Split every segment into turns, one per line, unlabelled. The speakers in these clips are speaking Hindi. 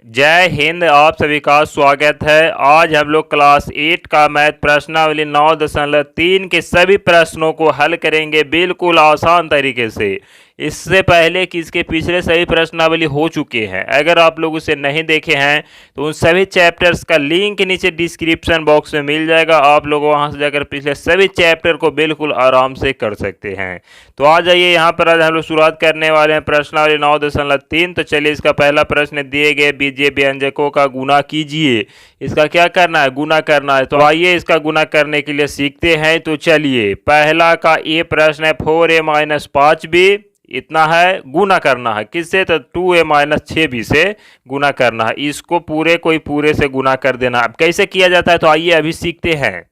जय हिंद। आप सभी का स्वागत है। आज हम लोग क्लास 8 का मैथ प्रश्नावली 9.3 के सभी प्रश्नों को हल करेंगे बिल्कुल आसान तरीके से। इससे पहले कि इसके पिछले सभी प्रश्नावली हो चुके हैं, अगर आप लोग उसे नहीं देखे हैं तो उन सभी चैप्टर्स का लिंक नीचे डिस्क्रिप्शन बॉक्स में मिल जाएगा। आप लोग वहां से जाकर पिछले सभी चैप्टर को बिल्कुल आराम से कर सकते हैं। तो आ जाइए, यहाँ पर आज हम लोग शुरुआत करने वाले हैं प्रश्नावली 9.3। तो चलिए, इसका पहला प्रश्न दिए गए बीजीय व्यंजकों का गुना कीजिए। इसका क्या करना है? गुना करना है। तो आइए इसका गुना करने के लिए सीखते हैं। तो चलिए, पहला का ये प्रश्न है 4a माइनस 5b इतना है, गुना करना है किससे? तो 2a माइनस 6b से गुना करना है। इसको पूरे कोई पूरे से गुना कर देना। अब कैसे किया जाता है तो आइए अभी सीखते हैं।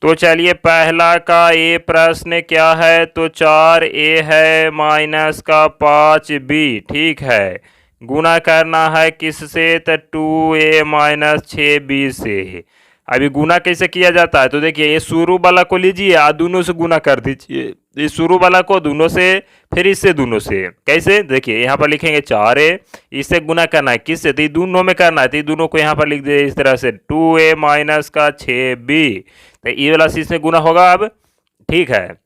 तो चलिए, पहला का ये प्रश्न क्या है? तो 4a है माइनस का 5b, ठीक है। गुना करना है किससे? तो 2a माइनस 6b से। अभी गुना कैसे किया जाता है? तो देखिए, ये शुरू वाला को लीजिए, दोनों से गुना कर दीजिए। इस शुरू वाला को दोनों से, फिर इससे दोनों से। कैसे? देखिए, यहाँ पर लिखेंगे 4a, इससे गुना करना है किससे? तो ये दोनों में करना है, तो ये दोनों को यहाँ पर लिख दीजिए इस तरह से 2a माइनस का 6b। तो ये वाला से इसमें गुना होगा अब, ठीक है।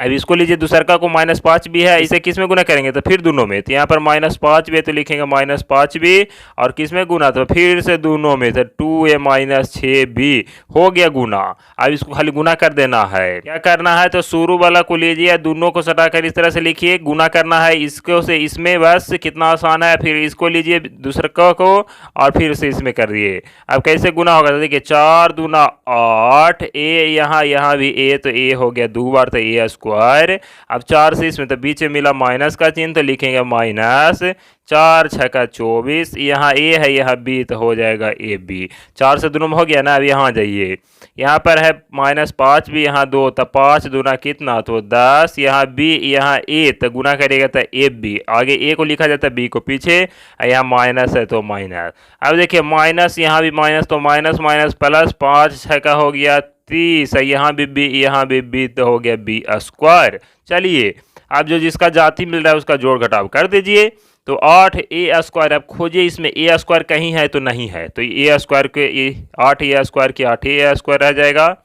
अब इसको लीजिए, दूसरका को माइनस 5 भी है, इसे किस में गुना करेंगे? तो फिर दोनों में। तो यहाँ पर माइनस 5 भी है तो लिखेंगे माइनस 5 भी, और किस में गुना? तो फिर से दोनों में। तो 2a माइनस 6b हो गया गुना। अब इसको खाली गुना कर देना है। क्या करना है? तो शुरू वाला को लीजिए, दोनों को सटाकर इस तरह से लिखिए, गुना करना है इसको से इसमें। बस कितना आसान है। फिर इसको लीजिए दूसरा को, और फिर से इसमें कर दिए। अब कैसे गुना होगा? तो देखिए, 4 दूना 8, a यहाँ भी a, तो a हो गया 2 बार, तो a स्क्वायर। अब 4 से इसमें तो बीच में मिला माइनस का चिन्ह, तो लिखेंगे माइनस 4 छका 24। यहाँ a है, यहाँ b, तो हो जाएगा ए बी। 4 से दोनों में हो गया ना। अब यहाँ जाइए, यहाँ पर है माइनस 5 भी, यहाँ 2, तो 5 दूना कितना? तो 10। यहाँ b, यहाँ a, तो गुना करेगा तो ए बी। आगे a को लिखा जाता है, b को पीछे। यहाँ माइनस है तो माइनस। अब देखिए, माइनस यहाँ भी माइनस, तो माइनस माइनस प्लस, 5 छका हो गया 30। यहाँ भी b, यहाँ भी b, तो हो गया b स्क्वायर। चलिए, अब जो जिसका जाति मिल रहा है उसका जोड़ घटाव कर दीजिए। तो 8a स्क्वायर। अब खोजिए इसमें a स्क्वायर कहीं है तो नहीं है, तो a स्क्वायर के 8a स्क्वायर की 8a स्क्वायर रह जाएगा।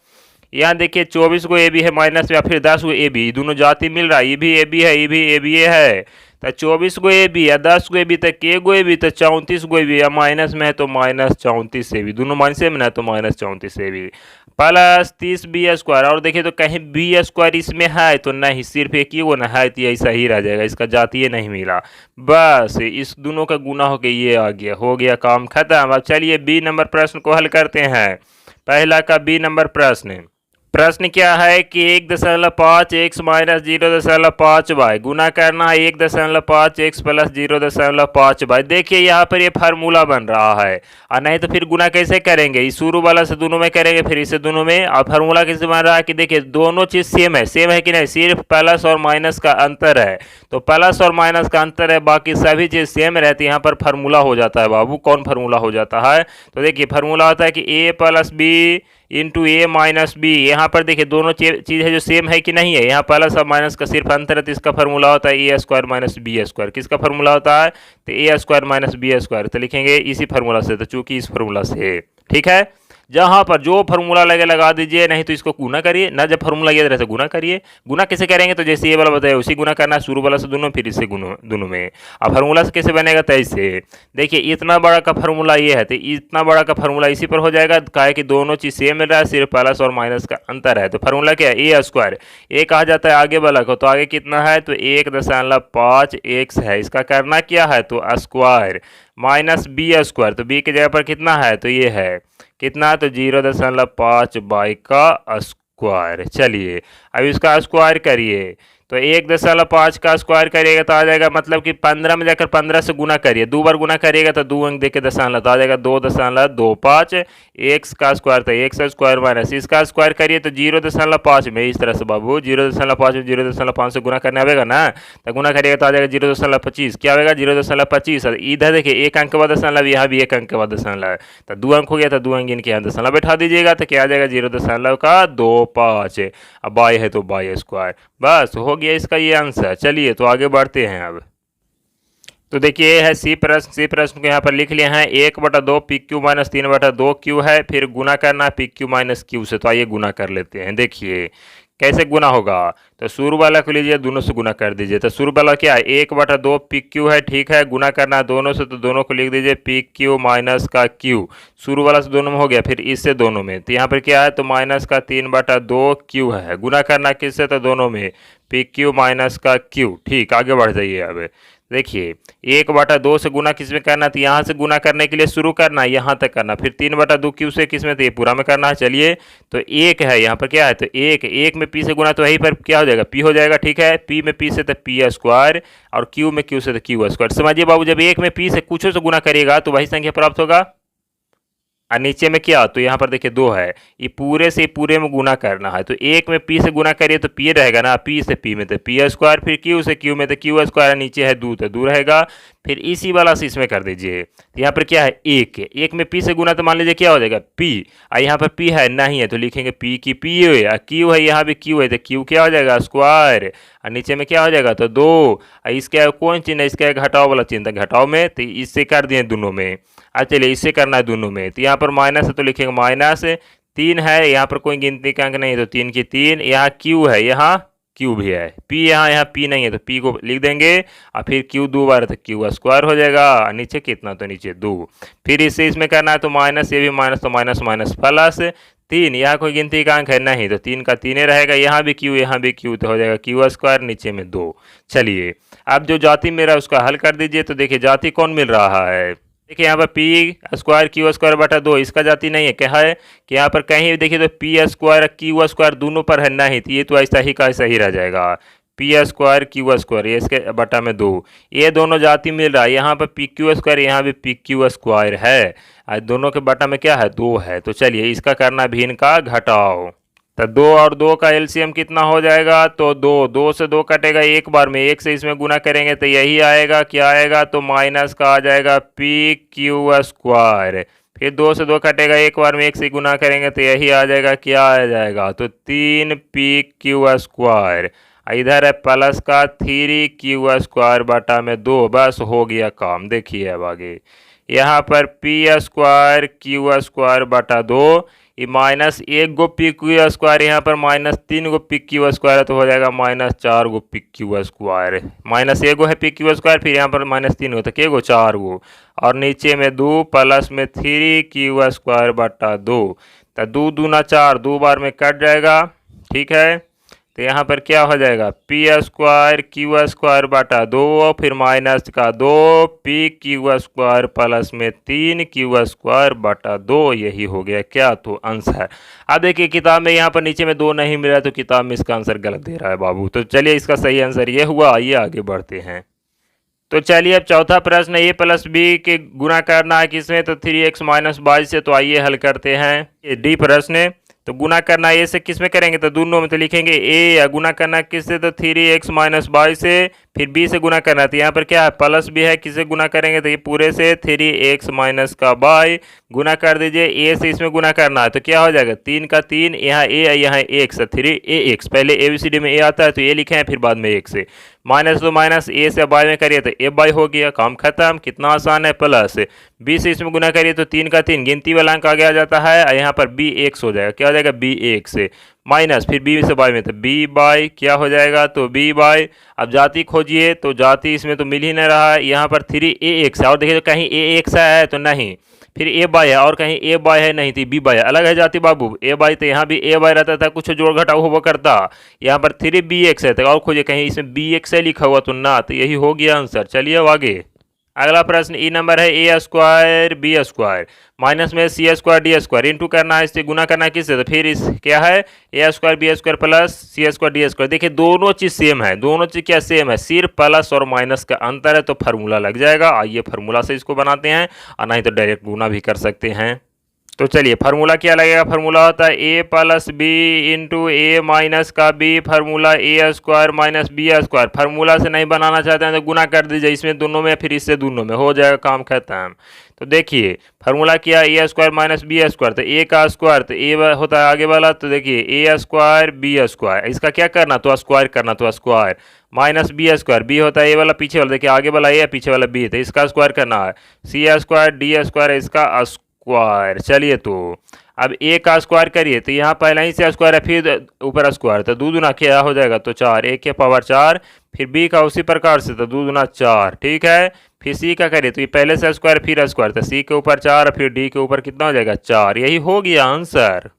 यहाँ देखिए, 24 को ए बी है माइनस में, या फिर 10 को ए बी, दोनों जाति मिल रहा है। ये भी ए बी है, ये भी ए बी है। तो 24 को ए बी या 10 को ए बी, तो के गो ए बी, तो 34 को ए बी, या माइनस में है तो माइनस 34 से भी, दोनों माइनस में है तो माइनस 34 से भी, प्लस 30 बी स्क्वायर। और देखिए, तो कहीं बी स्क्वायर इसमें है तो नहीं, सिर्फ एक ही वो ना है, तो ये सही रह जाएगा, इसका जातीय नहीं मिला। बस इस दोनों का गुना होकर ये आ गया, हो गया काम खत्म। अब चलिए बी नंबर प्रश्न को हल करते हैं। पहला का बी नंबर प्रश्न क्या है कि 1.5 x माइनस 0.5 वाई गुना करना है 1.5 x प्लस 0.5 वाई। देखिए, यहाँ पर ये फार्मूला बन रहा है, और नहीं तो फिर गुना कैसे करेंगे? इस शुरू वाला से दोनों में करेंगे, फिर इससे दोनों में। और फार्मूला कैसे बन रहा है कि देखिए, दोनों चीज़ सेम है कि नहीं? सिर्फ प्लस और माइनस का अंतर है। तो प्लस और माइनस का अंतर है, बाकी सभी चीज़ सेम रहती है। यहाँ पर फार्मूला हो जाता है। बाबू, कौन फार्मूला हो जाता है? तो देखिए, फार्मूला होता है कि a plus B into A minus B. यहाँ पर देखिए, दोनों चीज़ है जो सेम है कि नहीं है? यहाँ प्लस और माइनस का सिर्फ अंतर है, तो इसका फार्मूला होता है ए स्क्वायर माइनस बी स्क्वायर। किसका फार्मूला होता है? तो ए स्क्वायर माइनस बी स्क्वायर। तो लिखेंगे इसी फार्मूला से, तो चूंकि इस फार्मूला से, ठीक है। जहाँ पर जो फार्मूला लगे लगा दीजिए, नहीं तो इसको गुना करिए ना। जब फार्मूला ये रहता है गुना करिए। गुना कैसे करेंगे? तो जैसे ये वाला बताया उसी गुना करना है, शुरू वाला से दोनों, फिर इससे दोनों में। अब फार्मूला से कैसे बनेगा? तो ऐसे देखिए, इतना बड़ा का फार्मूला ये है, तो इतना बड़ा का फार्मूला इसी पर हो जाएगा। काहे कि दोनों चीज़ सेम मिल रहा है, सिर्फ प्लस और माइनस का अंतर है। तो फार्मूला क्या है? ए स्क्वायर। ए कहा जाता है आगे वाला को, तो आगे कितना है? तो 1.5 x है। इसका करना क्या है? तो स्क्वायर माइनस बी स्क्वायर। तो बी की जगह पर कितना है? तो ये है कितना? तो 0.5 बाई का स्क्वायर। चलिए, अब इसका स्क्वायर करिए, तो 1.5 का स्क्वायर करिएगा तो आ जाएगा, मतलब कि 15 में जाकर 15 से गुना करिए, 2 बार गुना करिएगा तो 2 अंक देके दशमलव, तो आ जाएगा 2.25 एक्स का स्क्वायर, तो एक्स स्क्वायर माइनस इसका स्क्वायर करिए तो 0.5 में, इस तरह से बाबू 0.5 में 0.5 से गुना करने आएगा ना, तो गुना करिएगा तो आ जाएगा 0.25। क्या आएगा? 0.25। इधर देखिए, एक अंक के बाद दशमलव, यहाँ भी एक अंक के बाद दशमलव, तो 2 अंक हो गया, तो 2 अंक इनके यहाँ दशमलव बैठा दीजिएगा, तो क्या आ जाएगा? 0.25। अब बाई है तो बाई स्क्वायर। बस हो गया इसका ये आंसर। चलिए तो आगे बढ़ते हैं अब। तो देखिए ये है सी प्रश्न को यहाँ पर लिख लिए हैं 1/2 पी क्यू माइनस 3/2 क्यू है, फिर गुना करना पी क्यू माइनस क्यू से। तो आइए गुना कर लेते हैं। देखिए कैसे गुना होगा, तो शुरू वाला को लीजिए, दोनों से गुना कर दीजिए। तो शुरू वाला क्या है 1/2 पी क्यू है, ठीक है। गुना करना है दोनों से, तो दोनों को लिख दीजिए पी क्यू माइनस का क्यू। शुरू वाला से दोनों में हो गया, फिर इससे दोनों में, तो यहाँ पर क्या है तो माइनस का 3/2 क्यू है। गुना करना किससे, तो दोनों में पी क्यू माइनस का क्यू। ठीक, आगे बढ़ जाइए अब। देखिए 1/2 से गुना किस में करना, तो यहाँ से गुना करने के लिए शुरू करना है, यहाँ तक करना, फिर 3/2 क्यू से किस में, तो ये पूरा में करना है। चलिए तो एक है यहाँ पर क्या है, तो एक में पी से गुना, तो यहीं पर क्या हो जाएगा, पी हो जाएगा, ठीक है। पी में पी से तो पी स्क्वायर, और क्यू में क्यू से तो क्यू स्क्वायर। समझिए बाबू, जब एक में पी से कुछ से गुना करिएगा तो वही संख्या प्राप्त होगा। और नीचे में क्या, तो यहाँ पर देखिए 2 है, ये पूरे से पूरे में गुना करना है। तो एक में पी से गुना करिए तो पी रहेगा ना, पी से पी में तो पी स्क्वायर, फिर क्यू से क्यू में तो क्यू स्क्वायर, नीचे है 2 तो 2 रहेगा, फिर इसी वाला से इसमें कर दीजिए। तो यहाँ पर क्या है एक में पी से गुना, तो मान लीजिए क्या हो जाएगा पी, और यहाँ पर पी है नहीं है तो लिखेंगे पी की पी है, और क्यू है यहाँ भी क्यू है, तो क्यू क्या हो जाएगा स्क्वायर, और नीचे में क्या हो जाएगा तो 2, और इसका कौन चिन्ह है, इसका घटाओ वाला चिन्ह था, घटाओ में, तो इससे कर दिए दोनों में। अच्छा चलिए इससे करना है दोनों में, तो यहाँ पर माइनस है तो लिखेंगे माइनस 3 है, यहाँ पर कोई गिनती का अंक नहीं है तो 3 की 3, यहाँ क्यू है, यहाँ क्यू भी है, पी यहाँ पी नहीं है तो पी को लिख देंगे, और फिर क्यू 2 बार तो क्यू स्क्वायर हो जाएगा, नीचे कितना तो नीचे 2, फिर इससे इसमें करना है तो माइनस, ये भी माइनस, तो माइनस माइनस प्लस 3, यहाँ कोई गिनती का अंक है नहीं तो 3 का 3 रहेगा, यहाँ भी क्यू तो हो जाएगा क्यू स्क्वायर, नीचे में 2। चलिए अब जो जाति मेरा उसका हल कर दीजिए। तो देखिए जाति कौन मिल रहा है, देखिए यहाँ पर पी स्क्वायर क्यू स्क्वायर बटा 2, इसका जाति नहीं है, क्या है कि यहाँ पर कहीं देखिए तो पी स्क्वायर क्यू स्क्वायर दोनों पर है नहीं, तो ये तो ऐसा ही का ऐसा ही रह जाएगा, पी स्क्वायर क्यू स्क्वायर, ये इसके बटा में 2, ये दोनों जाति मिल रहा है। यहाँ पर पी क्यू स्क्वायर, यहाँ भी पी क्यू स्क्वायर है, और दोनों के बटा में क्या है 2 है। तो चलिए इसका करना भिन्न का घटाओ, तो 2 और 2 का एलसीएम कितना हो जाएगा, तो 2 से 2 कटेगा एक बार में, एक से इसमें गुना करेंगे तो यही आएगा, क्या आएगा तो माइनस का आ जाएगा पी क्यू स्क्वायर, फिर 2 से 2 कटेगा एक बार में, एक से गुना करेंगे तो यही आ जाएगा, क्या आ जाएगा तो 3 पी क्यू स्क्वायर, इधर है प्लस का 3 क्यू स्क्वायर बटा में 2, बस हो गया काम। देखिए अब आगे यहाँ पर पी स्क्वायर क्यू स्क्वायर बटा 2, ये माइनस 1 गो पी क्यू स्क्वायर, यहाँ पर माइनस 3 गो पी क्यू स्क्वायर है तो हो जाएगा माइनस 4 गो पी क्यू स्क्वायर, माइनस 1 गो है पी क्यू स्क्वायर, फिर यहाँ पर माइनस 3 गो तो क्या गो 4 गो, और नीचे में 2 प्लस में 3 क्यू स्क्वायर बटा 2, तो 2 दूना 4, 2 बार में कट जाएगा, ठीक है। तो यहाँ पर क्या हो जाएगा पी स्क्वायर क्यू स्क्वायर बटा 2, फिर माइनस का 2 पी क्यू स्क्वायर प्लस में 3 क्यू स्क्वायर बटा 2, यही हो गया क्या तो आंसर। अब देखिए किताब में यहाँ पर नीचे में 2 नहीं मिला तो किताब में इसका आंसर गलत दे रहा है बाबू। तो चलिए इसका सही आंसर ये हुआ, आइए आगे बढ़ते हैं। तो चलिए अब चौथा प्रश्न ए प्लस बी के गुना करना है किसमें, तो 3x माइनस 22 से। तो आइए हल करते हैं। ये डी प्रश्न है, तो गुना करना ए से किस में करेंगे, तो दोनों में, तो लिखेंगे ए, या गुना करना किससे तो 3x माइनस 22 से, फिर बी से गुना करना, तो यहाँ पर क्या है प्लस बी है, किससे गुना करेंगे तो ये पूरे से 3x माइनस का बाई गुना कर दीजिए, ए से इसमें गुना करना है तो क्या हो जाएगा 3 का 3, यहाँ ए यहाँ x 3ax, पहले ABCD में ए आता है तो ये लिखे हैं, फिर बाद में x से माइनस, तो माइनस ए से बाई में करिए तो ए बाई हो गया, काम खत्म, कितना आसान है। प्लस बी से इसमें गुना करिए तो 3 का 3 गिनती वाला अंक आगे आ जाता है, यहाँ पर बी एक्स हो जाएगा, क्या हो जाएगा बी एक्स से, माइनस फिर बी से बाई में तो बी बाई क्या हो जाएगा तो बी बाई। अब जाति खोजिए, तो जाति इसमें तो मिल ही नहीं रहा है, यहाँ पर 3ax है, और देखिए तो कहीं ax है तो नहीं, फिर ए बाई है और कहीं ए बाई है नहीं, थी बी बाई अलग है जाति बाबू, ए बाई तो यहाँ भी ए बाई रहता था, कुछ जोड़ घटाव हुआ करता, यहाँ पर 3bx है तो और खोजिए कहीं इसमें bx है लिखा हुआ तो ना, तो यही हो गया आंसर। चलिए अब आगे अगला प्रश्न ई नंबर है ए स्क्वायर बी स्क्वायर माइनस में सी स्क्वायर डी स्क्वायर इंटू करना है, इससे गुना करना है किससे, तो फिर इस क्या है ए स्क्वायर बी स्क्वायर प्लस सी स्क्वायर डी स्क्वायर। देखिए दोनों चीज़ सेम है, दोनों चीज़ क्या सेम है, सिर्फ प्लस और माइनस का अंतर है, तो फार्मूला लग जाएगा। आइए फार्मूला से इसको बनाते हैं, और नहीं तो डायरेक्ट गुना भी कर सकते हैं। तो चलिए फार्मूला क्या लगेगा, फार्मूला होता है A plus B into A minus का B, formula A square minus B square. Formula से नहीं बनाना चाहते हैं तो गुना कर दीजिए इसमें दोनों में, फिर इससे दोनों में हो जाएगा काम खत्म। तो देखिए फार्मूला क्या, ए स्क्वायर माइनस बी स्क्वायर, तो ए का स्क्वायर तो ए होता है आगे वाला, तो देखिए ए स्क्वायर बी स्क्वायर, इसका क्या करना तो स्क्वायर करना, तो square minus B square, B होता है ए वाला पीछे वाला, देखिए आगे वाला ए पीछे वाला बी, तो इसका स्क्वायर करना है, सी स्क्वायर डी स्क्वायर इसका स्क्वायर। चलिए तो अब ए का स्क्वायर करिए, तो यहाँ पहले ही से स्क्वायर है फिर ऊपर स्क्वायर, तो दो दूना क्या हो जाएगा तो 4, एक के पावर 4, फिर बी का उसी प्रकार से तो दो दूना 4, ठीक है। फिर सी का करिए तो ये पहले से स्क्वायर फिर स्क्वायर, तो सी के ऊपर 4 फिर डी के ऊपर कितना हो जाएगा 4, यही हो गया आंसर।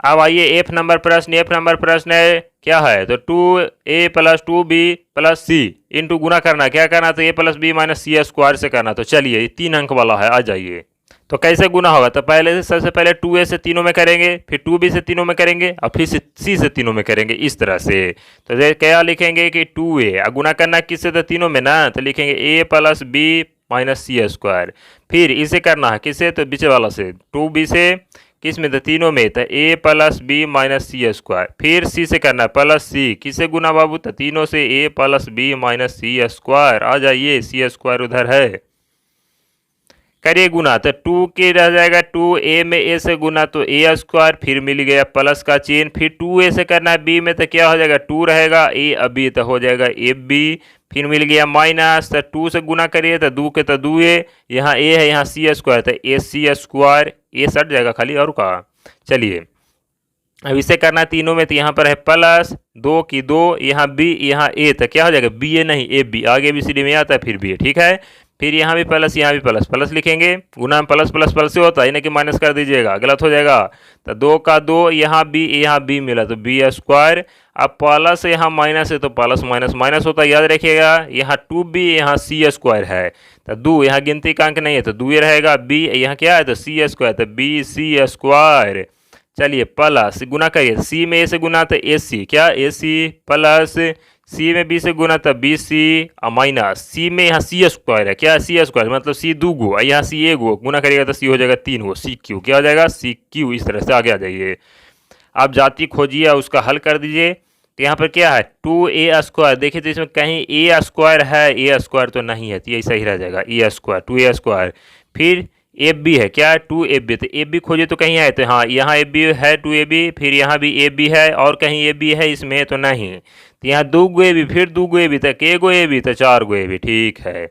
अब आइए एफ नंबर प्रश्न, एफ नंबर प्रश्न है क्या है तो 2a plus 2b plus C into गुना करना, क्या करना तो a plus B minus C square से करना। तो चलिए 3 अंक वाला है, आ जाइए। तो कैसे गुना होगा, तो पहले से सबसे पहले 2a से तीनों में करेंगे, फिर 2b से तीनों में करेंगे और फिर c से तीनों में करेंगे, इस तरह से। तो क्या लिखेंगे कि 2a गुना करना किससे तो तीनों में ना, तो लिखेंगे a plus B minus C square. फिर इसे करना है किससे तो बीच वाला से, 2b से किस में तो तीनों में, तो a plus B minus C square. फिर c से करना है प्लस सी, किससे गुना बाबू तो तीनों से a plus B minus C square. आ जाइए सी स्क्वायर उधर है, करिए गुना, तो 2 के रह जाएगा 2a में a से गुना तो a स्क्वायर, फिर मिल गया प्लस का चिन्ह। फिर 2a से करना है b में, तो क्या हो जाएगा 2 रहेगा a अभी तो हो जाएगा ab, फिर मिल गया माइनस, तो 2 से गुना करिए तो 2 के तो 2a, यहाँ a है यहाँ c स्क्वायर, तो a c स्क्वायर, a सट जाएगा खाली और का। चलिए अब इसे करना तीनों में, तो यहाँ पर है प्लस 2 की 2, यहाँ b यहाँ a, तो क्या हो जाएगा b a नहीं a b, आगे भी सी में आता है फिर b, ठीक है। फिर यहाँ भी प्लस यहाँ भी प्लस, प्लस लिखेंगे, गुना में प्लस प्लस प्लस से होता है, यानी कि माइनस कर दीजिएगा, गलत हो जाएगा। तो 2 का 2 यहाँ b मिला तो b स्क्वायर, अब प्लस यहाँ माइनस है तो प्लस माइनस माइनस होता है, याद रखिएगा। यहाँ 2b यहाँ c स्क्वायर है, तो 2 यहाँ गिनती का अंक नहीं है तो 2 रहेगा, b यहाँ क्या है तो c स्क्वायर, तो b c स्क्वायर। चलिए प्लस गुना करिए, c में a से गुना तो ac, क्या ac प्लस c में b से गुना तो bc माइनस c में यहाँ c स्क्वायर है, क्या c स्क्वायर मतलब c 2 गो, यहाँ c 1 गो, गुना करिएगा तो c हो जाएगा 3 गो, सी क्यू, क्या हो जाएगा सी क्यू। इस तरह से आगे आ जाइए। आप जाति खोजिए उसका हल कर दीजिए। तो यहाँ पर क्या है 2a स्क्वायर, देखिए तो इसमें कहीं a स्क्वायर है, a स्क्वायर तो नहीं है, तो ये सही रह जाएगा a स्क्वायर 2a स्क्वायर। फिर एफ बी है, क्या है 2ab, तो एफ बी खोजे तो कहीं है, तो हाँ यहाँ एफ बी है 2ab, फिर यहाँ भी एफ बी है और कहीं एफ बी है इसमें तो नहीं, तो यहाँ 2 गो ए बी, फिर 2 गो ए बी, तो के गो ए बी तो 4 गो ए बी, ठीक है।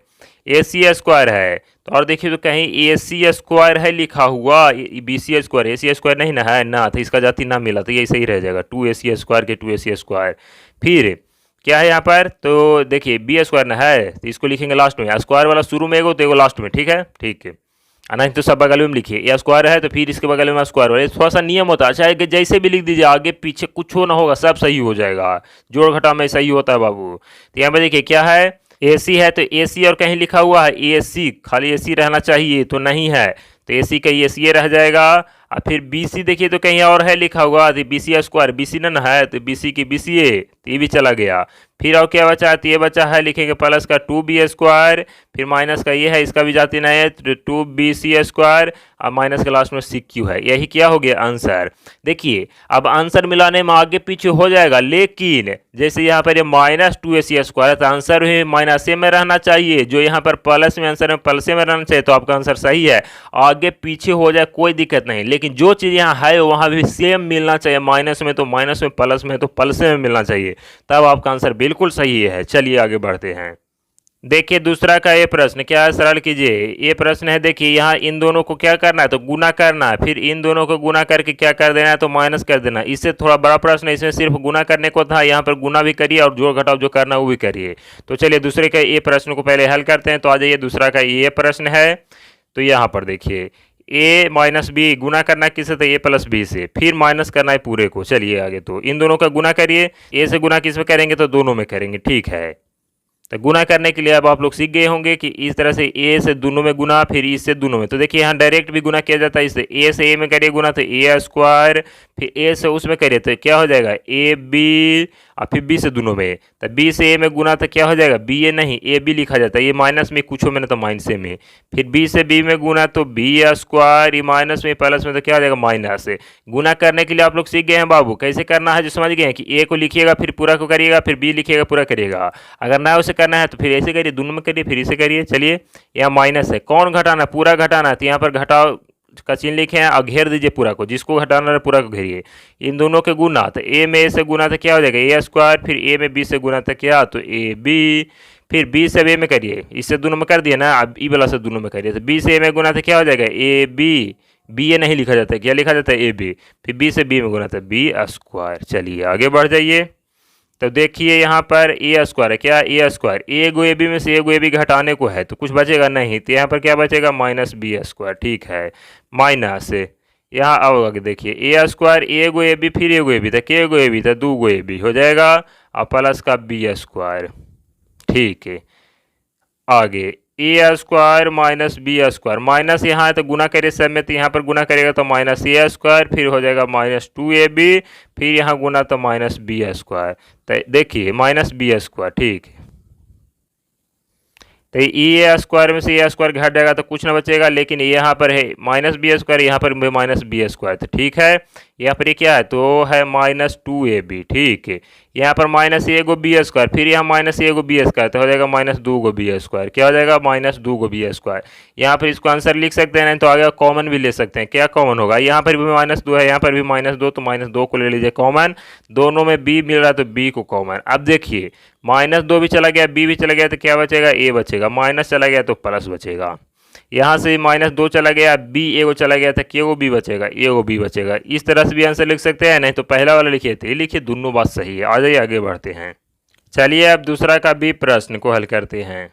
ए सी स्क्वायर है, तो और देखिए तो कहीं ए सी स्क्वायर है लिखा हुआ, बी सी स्क्वायर, ए सी स्क्वायर नहीं ना है ना, तो इसका जाति ना मिला, तो यही सही रह जाएगा 2ac स्क्वायर के 2ac स्क्वायर। फिर क्या है यहाँ पर तो देखिए बी स्क्वायर ना है, तो इसको लिखेंगे लास्ट में, स्क्वायर वाला शुरू में एगो तो एगो लास्ट में, ठीक है ठीक है। नहीं तो सब बगल में लिखिए, या स्क्वायर है तो फिर इसके बगल में स्क्वायर वाले, थोड़ा सा नियम होता है, चाहे जैसे भी लिख दीजिए आगे पीछे कुछ हो ना होगा, सब सही हो जाएगा, जोड़ घटा में सही होता है बाबू। तो यहाँ पे देखिए क्या है ए सी है, तो ए सी और कहीं लिखा हुआ है ए सी, खाली ए सी रहना चाहिए तो नहीं है, तो ए सी का ए सी रह जाएगा। और फिर बी सी देखिए तो कहीं और है लिखा हुआ, तो B C square, B C ना है तो बी सी की बी सी ए, तो ये भी चला गया। फिर और क्या बचा है तो ये बचा है, लिखेंगे प्लस का 2b स्क्वायर, फिर माइनस का ये है, इसका भी जाती नहीं है, तो 2bc स्क्वायर और माइनस के लास्ट में सी क्यू है। यही क्या हो गया आंसर। देखिए अब आंसर मिलाने में आगे पीछे हो जाएगा, लेकिन जैसे यहाँ पर ये माइनस 2ac स्क्वायर है तो आंसर ही माइनस में रहना चाहिए, जो यहाँ पर प्लस में आंसर में प्लस में रहना चाहिए, तो आपका आंसर सही है। आगे पीछे हो जाए कोई दिक्कत नहीं, लेकिन जो चीज़ यहाँ है वहाँ भी सेम मिलना चाहिए, माइनस में तो माइनस में, प्लस में तो प्लस में मिलना चाहिए, तब आपका आंसर बिल्कुल सही है। चलिए आगे बढ़ते हैं। देखिए दूसरा का ये प्रश्न क्या है, सरल कीजिए। ये प्रश्न है, देखिए यहाँ इन दोनों को क्या करना है तो गुना करना है, फिर इन दोनों को गुना करके क्या कर देना है तो माइनस कर देना। इससे थोड़ा बड़ा प्रश्न है, इसमें सिर्फ गुना करने को था, यहाँ पर गुना भी करिए और जोड़ घटाव जो करना है वो भी करिए। तो चलिए दूसरे का ये प्रश्न को पहले हल करते हैं। तो आ जाइए दूसरा का ये प्रश्न है, तो यहाँ पर देखिए a माइनस बी गुना करना है किससे तो a प्लस बी से, फिर माइनस करना है पूरे को। चलिए आगे, तो इन दोनों का गुना करिए, a से गुना किस में करेंगे तो दोनों में करेंगे, ठीक है। तो गुना करने के लिए अब आप लोग सीख गए होंगे कि इस तरह से a से दोनों में गुना, फिर इससे दोनों में। तो देखिए यहाँ डायरेक्ट भी गुना किया जाता है, इससे a से a में करिए गुना तो a स्क्वायर, फिर ए से उसमें करिए तो क्या हो जाएगा ए बी, और फिर बी से दोनों में, तो बी से ए में गुना तो क्या हो जाएगा बी ए नहीं ए बी लिखा जाता है, ये माइनस में कुछ में ना तो माइनस में, फिर बी से बी में गुना तो बी स्क्वायर, ये माइनस में प्लस में तो क्या हो जाएगा माइनस से। गुना करने के लिए आप लोग सीख गए हैं बाबू कैसे करना है, जो समझ गए हैं कि ए को लिखिएगा फिर पूरा को करिएगा, फिर बी लिखिएगा पूरा करिएगा, अगर ना उसे करना है तो फिर ऐसे करिए दोनों में करिए फिर इसे करिए। चलिए यहाँ माइनस है, कौन घटाना पूरा घटाना है तो यहाँ पर घटाओ का चिन्ह लिखे हैं और घेर दीजिए पूरा को, जिसको घटाना है पूरा को घेरिए, इन दोनों के गुना तो ए में ए से गुना तो क्या हो जाएगा ए स्क्वायर, फिर ए में बी से गुना तो क्या तो ए बी, फिर बी से ए में करिए, इससे दोनों में कर दिया ना, अब ई वाला से दोनों में करिए तो बी से ए में गुना तो क्या हो जाएगा ए बी, बी ए नहीं लिखा जाता है क्या लिखा जाता है ए बी, फिर बी से बी में गुना था बी स्क्वायर। चलिए आगे बढ़ जाइए, तो देखिए यहाँ पर ए स्क्वायर है क्या ए square, A go A B में से ए गो ए बी घटाने को है तो कुछ बचेगा नहीं, तो यहाँ पर क्या बचेगा माइनस बी स्क्वायर। ठीक है, माइनस यहाँ आओ आगे देखिए A square A go A B फिर ए गो ए बी था के गो ए बी था दो गो ए बी हो जाएगा, और प्लस का बी स्क्वायर। ठीक है, आगे A square minus B square, minus यहाँ है तो गुना करिए सब में, तो यहाँ पर गुना करिएगा तो माइनस ए स्क्वायर, फिर हो जाएगा माइनस टू ए बी, फिर यहाँ गुना तो माइनस बी स्क्वायर, तो देखिए माइनस बी स्क्वायर। ठीक है, तो ए स्क्वायर में से ए स्क्वायर घट जाएगा तो कुछ ना बचेगा, लेकिन यहाँ पर है माइनस बी स्क्वायर, यहाँ पर माइनस बी स्क्वायर, तो ठीक है यहाँ पर ये क्या है तो है माइनस टू ए बी। ठीक है, यहाँ पर माइनस ए गो बी स्क्वायर, फिर यहाँ माइनस ए गो बी स्क्वायर, तो हो जाएगा माइनस दो गो बी स्क्वायर, क्या हो जाएगा माइनस दो गो बी स्क्वायर। यहाँ पर इसको आंसर लिख सकते हैं, नहीं तो आगे कॉमन भी ले सकते हैं, क्या कॉमन होगा यहाँ पर भी माइनस दो है यहाँ पर भी माइनस दो, तो माइनस दो को ले लीजिए कॉमन, दोनों में बी मिल रहा है तो बी को कॉमन। अब देखिए माइनस दो भी चला गया बी भी चला गया तो क्या बचेगा ए बचेगा, माइनस चला गया तो प्लस बचेगा, यहाँ से माइनस दो चला गया बी ए को चला गया था के को बी बचेगा ए को बी बचेगा। इस तरह से भी आंसर लिख सकते हैं, नहीं तो पहला वाला लिखिए थे लिखिए, दोनों बात सही है। आ जाइए आगे बढ़ते हैं। चलिए अब दूसरा का भी प्रश्न को हल करते हैं,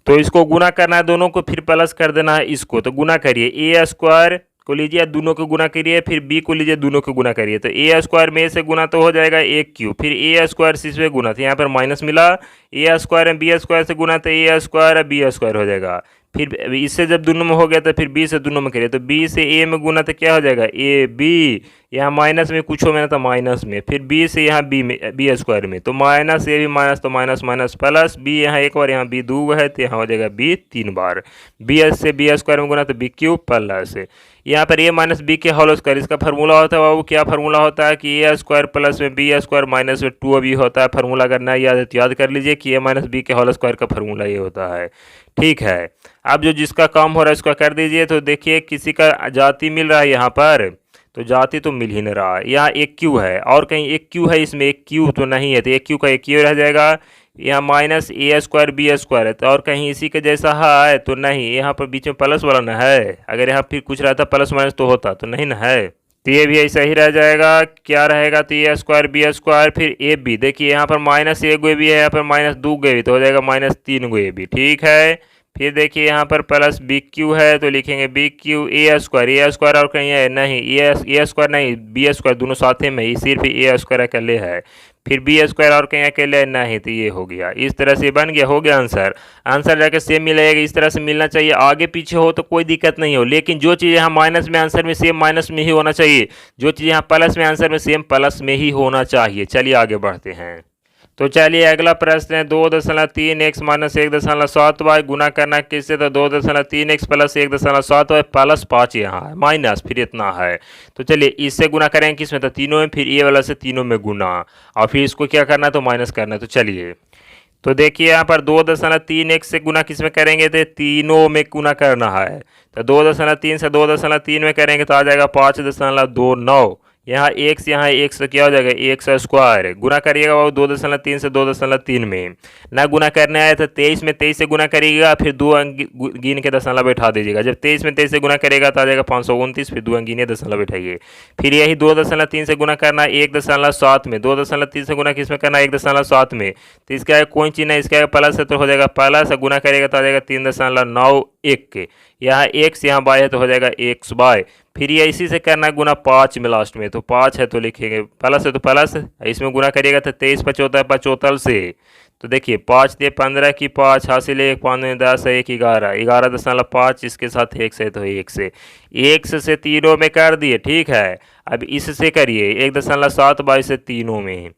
तो इसको गुना करना है दोनों को, फिर प्लस कर देना है इसको, तो गुना करिए ए स्क्वायर को लीजिए दोनों को गुना करिए, फिर बी को लीजिए दोनों को गुना करिए, तो ए स्क्वायर में ए से गुना तो हो जाएगा एक क्यू, फिर ए स्क्वायर सी से गुना तो यहाँ पर माइनस मिला, ए स्क्वायर में बी स्क्वायर से गुना तो ए स्क्वायर बी स्क्वायर हो जाएगा, फिर इससे जब दोनों में हो गया तो फिर बी से दोनों में करिए, तो बी से ए में गुना तो क्या हो जाएगा ए बी, यहाँ माइनस में कुछ हो में तो माइनस में, फिर बी से यहाँ बी में बी स्क्वायर में, तो माइनस ए बी माइनस तो माइनस माइनस प्लस बी, यहाँ एक बार यहाँ बी दो है तो यहाँ हो जाएगा बी तीन बार, बी से बी स्क्वायर में गुना तो बी क्यूब प्लस यहाँ पर ए माइनस बी के होल स्क्वायर, इसका फार्मूला होता है बाबू, क्या फार्मूला होता है कि ए स्क्वायर प्लस में बी स्क्वायर माइनस में टू बी होता है, फार्मूला करना है याद है तो याद कर लीजिए कि ए माइनस बी के होल स्क्वायर का फार्मूला ये होता है। ठीक है, अब जो जिसका काम हो रहा है उसका कर दीजिए, तो देखिए किसी का जाति मिल रहा है यहाँ पर, तो जाति तो मिल ही नहीं रहा, यहाँ एक क्यू है और कहीं एक क्यू है, इसमें एक क्यू तो नहीं है, तो एक क्यू का एक क्यू रह जाएगा, यहाँ माइनस ए स्क्वायर बी स्क्वायर है, तो और कहीं इसी के जैसा है तो नहीं, यहाँ पर बीच में प्लस वाला ना है, अगर यहाँ फिर कुछ रहता प्लस माइनस तो होता तो नहीं ना है, तो ये भी ऐसा ही रह जाएगा, क्या रहेगा तो ए स्क्वायर बी स्क्वायर फिर ए बी, देखिए यहाँ पर minus A go A B है, यहाँ पर माइनस दो गो ए बी तो हो जाएगा माइनस तीन गो ए बी। ठीक है, फिर देखिए यहाँ पर प्लस बी क्यू है तो लिखेंगे बी क्यू ए स्क्वायर और कहीं है नहीं, ए स्क्वायर नहीं बी स्क्वायर दोनों साथ में ही, सिर्फ ए स्क्वायर अकेले है, फिर बी स्क्वायर और कहीं अकेले नहीं, तो ये हो गया, इस तरह से बन गया, हो गया आंसर। आंसर जाके सेम मिलेगा, इस तरह से मिलना चाहिए, आगे पीछे हो तो कोई दिक्कत नहीं हो, लेकिन जो चीज़ यहाँ माइनस में आंसर में सेम माइनस में ही होना चाहिए, जो चीज़ यहाँ प्लस में आंसर में सेम प्लस में ही होना चाहिए। चलिए आगे बढ़ते हैं, तो चलिए अगला प्रश्न है 2.3x माइनस 1.7y गुना करना किससे, तो 2.3x प्लस 1.7y प्लस 5 यहाँ है माइनस फिर इतना है, तो चलिए इससे गुना करेंगे किसमें तो तीनों में, फिर ये वाला से तीनों में गुना और फिर इसको क्या करना है तो माइनस करना है। तो चलिए तो देखिए यहाँ पर 2.3x से गुना किस में करेंगे तो तीनों में गुना करना है, तो 2.3 से 2.3 में करेंगे तो आ जाएगा 5.29, यहाँ एक से क्या हो जाएगा एक स्क्वायर, गुना करिएगा वो 2.3 से 2.3 में, ना गुना करने आया तो 23 में 23 से गुना करिएगा, फिर दो अंक गिन के दशमलव बैठा दीजिएगा, जब 23 में 23 से गुना करेगा तो आ जाएगा 529, फिर दो अंक गिनिए दशमलव बैठाइए, फिर यही 2.3 से गुना करना 1.7 में, 2.3 से गुना किस में करना 1.7 में, तो इसका कोई चिन्ह है, इसका प्लस है तो हो जाएगा प्लस, गुना करेगा तो आ जाएगा 3.91, यहाँ एक्स यहाँ बाय है तो हो जाएगा एक्स बाय, फिर ये इसी से करना गुना 5 में लास्ट में, तो 5 है तो लिखेंगे प्लस है तो प्लस, इसमें गुना करिएगा तो 23 पचौतर 75 से, तो देखिए 5 दे 15 की 5 हासिल 1 5 में 10 है 1 11 11.5 इसके साथ 1 से तो 1 से तीनों में कर दिए। ठीक है, अब इससे करिए 1.7 से तीनों में,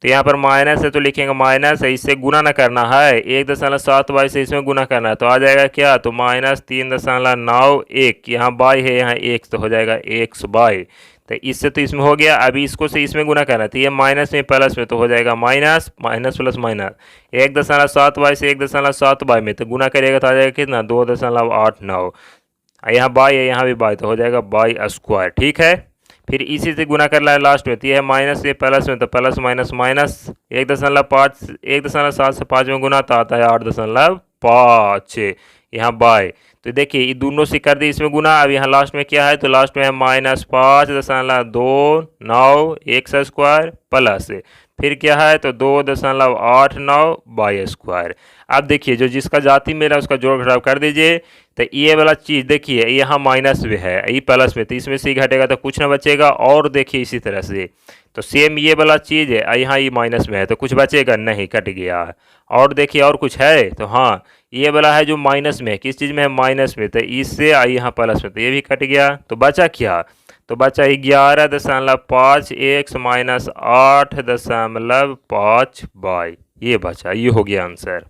तो यहाँ पर माइनस है तो लिखेंगे माइनस है, इससे गुना ना करना है, 1.7 से इसमें गुना करना है, तो आ जाएगा क्या, तो -3.91, यहाँ बाई है यहाँ x, तो हो जाएगा x बाई, तो इससे तो इसमें हो गया। अभी इसको से इसमें गुना करना है, तो ये माइनस में प्लस में, तो हो जाएगा माइनस माइनस प्लस माइनस, 1.7 से 1.7 में तो गुना करिएगा तो आ जाएगा कितना, 2.89, यहाँ बाई है यहाँ भी बाई, तो हो जाएगा बाई स्क्वायर। ठीक है, फिर इसी से गुना करना है लास्ट में, तो यह है माइनस से प्लस में, तो प्लस माइनस माइनस, 1.7 से 5 में गुना तो आता है 8.5, यहाँ बाय, तो देखिए ये दोनों से कर दी इसमें गुना। अब यहाँ लास्ट में क्या है, तो लास्ट में है -5.291 प्लस, फिर क्या है तो 2.89 बाई स्क्वायर। अब देखिए जो जिसका जाति मेरा उसका जोड़ घटाव कर दीजिए, तो ये वाला चीज़ देखिए यहाँ माइनस में है, ये प्लस में, तो इसमें से घटेगा तो कुछ ना बचेगा। और देखिए इसी तरह से तो सेम ये वाला चीज़ है, यहाँ ये माइनस में है तो कुछ बचेगा नहीं, कट गया। और देखिए और कुछ है, तो हाँ ये वाला है जो माइनस में है, किस चीज़ में है, माइनस में, तो इससे आई यहाँ प्लस में, तो ये भी कट गया। तो बचा क्या, तो बचा 11.5 x माइनस 8.5 बाई, ये बचा, ये हो गया आंसर।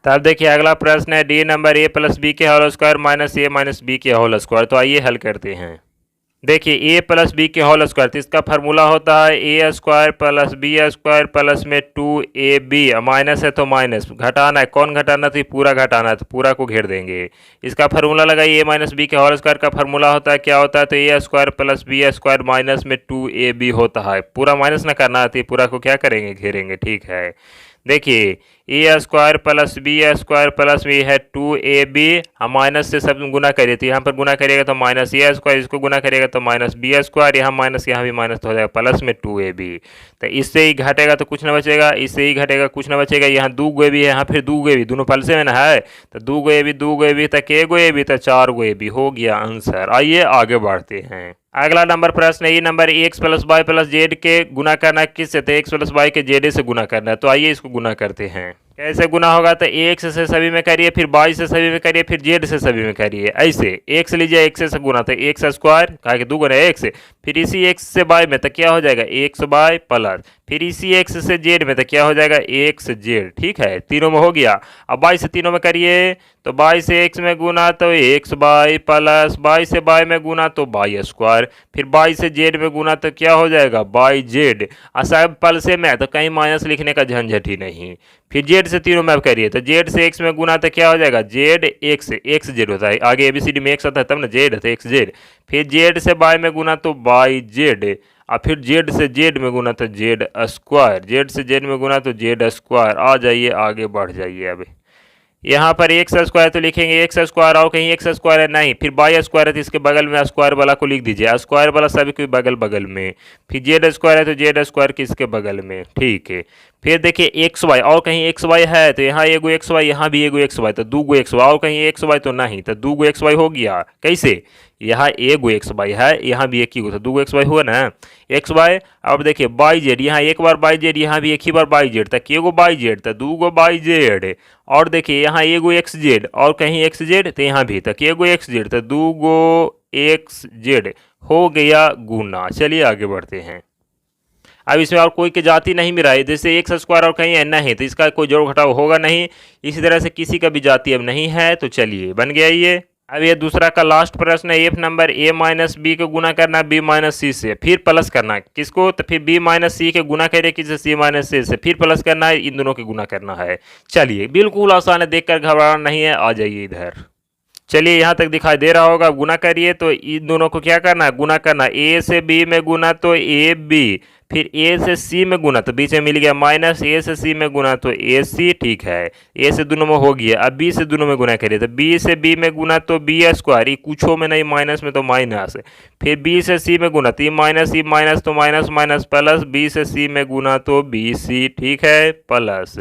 तब देखिए अगला प्रश्न है D number a plus B के whole square minus a minus B के होल स्क्वायर। तो आइए हल करते हैं। देखिए a प्लस बी के होल स्क्वायर, तो इसका फार्मूला होता है a square plus B square plus में 2ab, माइनस है तो माइनस घटाना है, कौन घटाना, तो पूरा घटाना है, तो पूरा को घेर देंगे। इसका फार्मूला लगाइए a माइनस बी के होल स्क्वायर का फार्मूला होता है क्या होता है, तो a square plus B square minus में 2ab होता है। पूरा माइनस ना करना है, पूरा को क्या करेंगे, घेरेंगे। ठीक है, देखिए A square plus B square plus में है 2ab, हम माइनस से सब गुना करिए, तो यहाँ पर गुना करिएगा तो माइनस ए स्क्वायर, इसको गुना करिएगा तो माइनस बी स्क्वायर, यहाँ माइनस यहाँ भी माइनस, तो हो जाएगा प्लस में 2ab। तो इससे ही घटेगा तो कुछ ना बचेगा, इससे ही घटेगा कुछ ना बचेगा। यहाँ 2 ab है, यहाँ फिर 2 ab, दोनों पलसे में ना है, तो 2 ab तक 1 ab तो 4 ab हो गया आंसर। आइए आगे बढ़ते हैं। अगला नंबर प्रश्न है, ये number X plus Y plus Z के गुना करना किससे, तो एक्स प्लस वाई के जेड से गुना करना है। तो आइए इसको गुना करते हैं। कैसे गुना होगा, तो एक्स से सभी में करिए, फिर वाई से सभी में करिए, फिर जेड से सभी में करिए। ऐसे एक्स लीजिए, एक्स से गुना, तो एक्स स्क्वायर कहा कि 2 गुना एक्स, फिर इसी एक्स से वाई में तो क्या हो जाएगा एक्स वाई प्लस, फिर इसी एक्स से जेड में तो क्या हो जाएगा एक्स जेड। ठीक है, तीनों में हो गया। अब वाई से तीनों में करिए, तो वाई से एक्स में गुना तो एक्स वाई प्लस, वाई से वाई में गुना तो वाई स्क्वायर, फिर वाई से जेड में गुना तो क्या हो जाएगा वाई जेड। सब पल से में तो कहीं माइनस लिखने का झंझट ही नहीं। फिर जेड से तीनों में करिए, तो जेड से एक्स में गुना तो क्या हो जाएगा जेड एक्स, एक्स जेड होता है, आगे एबीसीडी में एक्स आता है तब ना जेड होता है, एक्स जेड। फिर जेड से वाई में गुना तो वाई जेड, और फिर जेड से जेड में गुना तो जेड स्क्वायर, जेड से जेड में गुना तो जेड स्क्वायर। आ जाइए आगे बढ़ जाइए। अब यहाँ पर एक्स स्क्वायर तो लिखेंगे एक्स स्क्वायर, और कहीं एक्स स्क्वायर है नहीं, फिर वाई स्क्वायर है तो इसके बगल में स्क्वायर वाला को लिख दीजिए, स्क्वायर वाला सभी के बगल बगल में। फिर जेड स्क्वायर है तो जेड स्क्वायर किसके बगल में। ठीक है, फिर देखिए एक्स वाई, और कहीं एक्स वाई है तो यहाँ एगो एक्स वाई, यहाँ भी एगो एक्स वाई, तो 2 गो एक्स वाई, और कहीं एक्स वाई तो नहीं, तो 2 गो एक्स वाई हो गया। कैसे, यहाँ एगो एक्स वाई है, यहाँ भी एक ही हो, तो 2 गो एक्स वाई हुआ ना एक्स वाई। अब देखिए बाई जेड, यहाँ एक बार बाई जेड, यहाँ भी एक ही बार बाई जेड, तक एगो बाई जेड तो 2 गो बाई जेड। और देखिए यहाँ एगो एक्स जेड, और कहीं एक्स जेड तो यहाँ भी तक एगो एक्स जेड, तो 2 गो एक्स जेड हो गया गुना। चलिए आगे बढ़ते हैं। अब इसमें और कोई की जाति नहीं मिला है, जैसे एक्स स्क्वायर और कहीं एन है तो इसका कोई जोड़ घटाव होगा नहीं, इसी तरह से किसी का भी जाति अब नहीं है। तो चलिए बन गया ये। अब ये दूसरा का लास्ट प्रश्न है, F number A minus B को गुना करना बी माइनस सी से, फिर प्लस करना किसको, तो फिर बी माइनस सी के गुना करें किससे, सी माइनस सी से, फिर प्लस करना है, इन दोनों के गुना करना है। चलिए बिल्कुल आसान है, देखकर घबराना नहीं है। आ जाइए इधर, चलिए यहाँ तक दिखाई दे रहा होगा। गुना करिए तो इन दोनों को क्या करना है, गुना करना। ए से बी में गुना तो ए बी, फिर ए से सी में गुना तो बीच में मिल गया माइनस, ए से सी में गुना तो ए सी। ठीक है, ए से दोनों में हो गया। अब बी से दोनों में गुना करिए, तो बी से बी में गुना तो बी स्क्वायर, ये कुछों में नहीं, माइनस में तो माइनस, फिर बी से सी में गुना तो ये माइनस तो माइनस माइनस प्लस, बी से सी में गुना तो बी सी। ठीक है, प्लस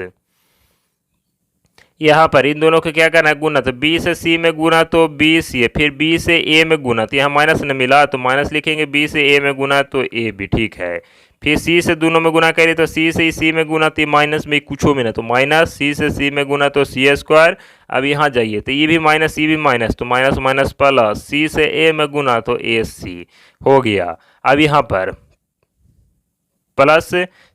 यहाँ पर इन दोनों को क्या करना है, गुना, तो बी से सी में गुना तो बी सी है, फिर बी से ए में गुना तो यहाँ माइनस न मिला तो माइनस लिखेंगे, बी से ए में गुना तो ए भी। ठीक है, फिर सी से दोनों में गुना करिए तो सी से सी में गुना तो माइनस में कुछो में ना, तो माइनस सी से सी में गुना तो सी स्क्वायर। अब यहाँ जाइए तो ये भी माइनस ये भी माइनस, तो माइनस माइनस प्लस सी से ए में गुना तो ए सी हो गया। अब यहाँ पर प्लस